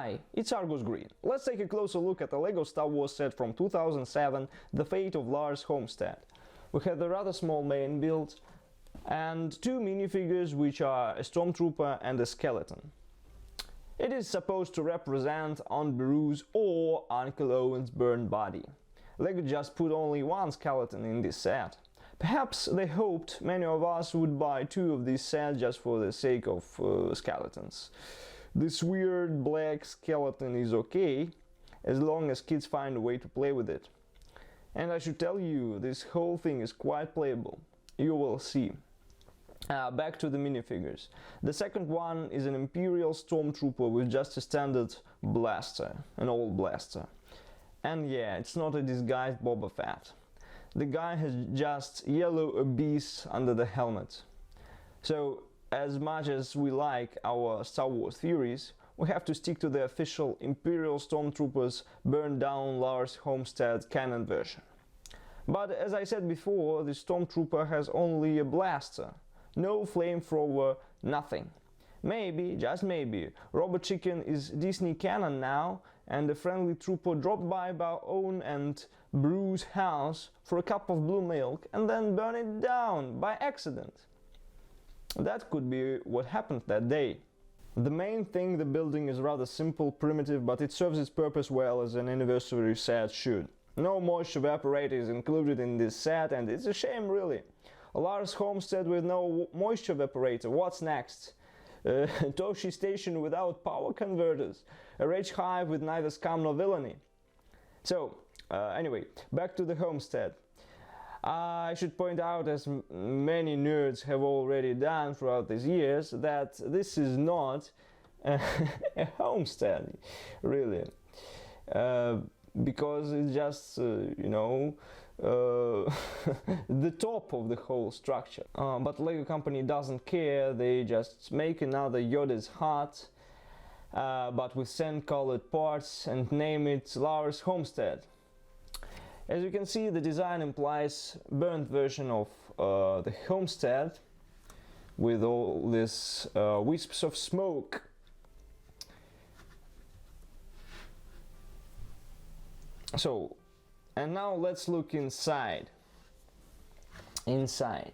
Hi, it's Argus Green. Let's take a closer look at the LEGO Star Wars set from 2007, The Fate of Lars Homestead. We have a rather small main build and two minifigures, which are a stormtrooper and a skeleton. It is supposed to represent Aunt Beru's or Uncle Owen's burned body. LEGO just put only one skeleton in this set. Perhaps they hoped many of us would buy two of these sets just for the sake of skeletons. This weird black skeleton is okay, as long as kids find a way to play with it. And I should tell you, this whole thing is quite playable. You will see. Back to the minifigures. The second one is an Imperial Stormtrooper with just a standard blaster, an old blaster. And yeah, it's not a disguised Boba Fett. The guy has just yellow abyss under the helmet. So, as much as we like our Star Wars theories, we have to stick to the official Imperial Stormtroopers burned down Lars Homestead canon version. But as I said before, the Stormtrooper has only a blaster. No flamethrower, nothing. Maybe, just maybe, Robot Chicken is Disney canon now, and a friendly trooper dropped by Owen and Beru's house for a cup of blue milk and then burned it down by accident. That could be what happened that day. The main thing, the building is rather simple, primitive, but it serves its purpose well, as an anniversary set should. No moisture evaporator is included in this set, and it's a shame really. A Lars Homestead with no moisture evaporator, what's next? Toshi Station without power converters, a rage hive with neither scum nor villainy. So, anyway, back to the homestead. I should point out, as many nerds have already done throughout these years, that this is not a homestead, really. Because it's just, the top of the whole structure. But LEGO company doesn't care, they just make another Yoda's hut, but with sand-colored parts, and name it Lars Homestead. As you can see, the design implies burnt version of the homestead, with all these wisps of smoke. So, and now let's look inside. Inside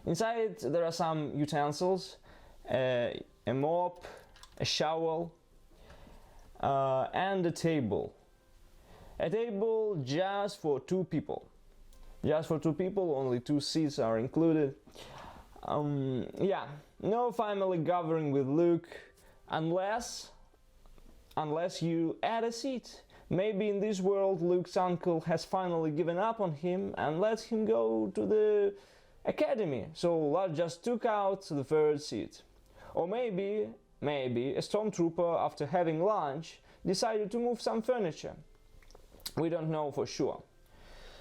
there are some utensils, a mop, a shovel, and a table. A table just for two people. Just for two people, only two seats are included. Yeah, no family gathering with Luke, unless you add a seat. Maybe in this world Luke's uncle has finally given up on him and let him go to the academy, so Lars just took out the third seat. Or maybe a stormtrooper, after having lunch, decided to move some furniture. We don't know for sure.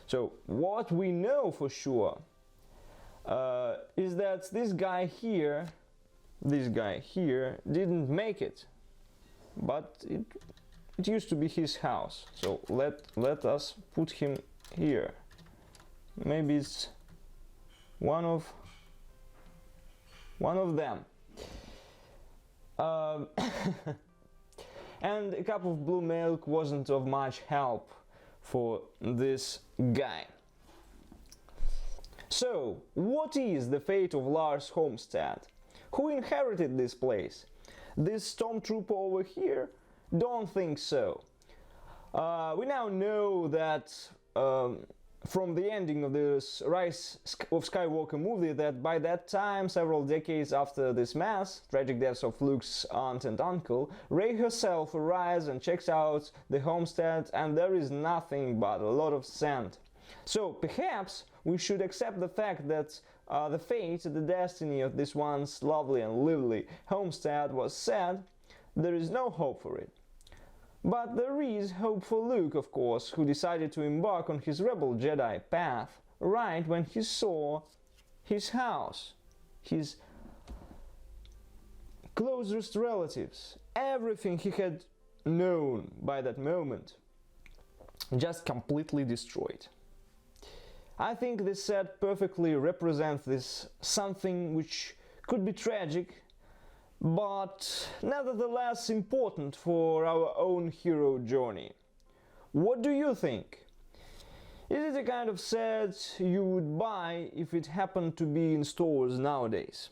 So what we know for sure is that this guy here didn't make it, but it used to be his house. So let us put him here. Maybe it's one of them. And a cup of blue milk wasn't of much help for this guy. So, what is the fate of Lars Homestead? Who inherited this place? This stormtrooper over here? Don't think so. We now know that from the ending of this Rise of Skywalker movie, that by that time, several decades after this mass, tragic deaths of Luke's aunt and uncle, Rey herself arrives and checks out the homestead, and there is nothing but a lot of sand. So perhaps we should accept the fact that the fate, the destiny of this once lovely and lively homestead was sad. There is no hope for it. But there is hope for Luke, of course, who decided to embark on his rebel Jedi path right when he saw his house, his closest relatives, everything he had known by that moment, just completely destroyed. I think this set perfectly represents this something which could be tragic, but nevertheless important for our own hero journey. What do you think? Is it the kind of set you would buy if it happened to be in stores nowadays?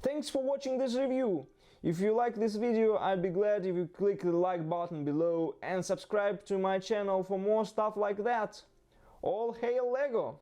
Thanks for watching this review. If you like this video, I'd be glad if you click the like button below and subscribe to my channel for more stuff like that. All hail LEGO!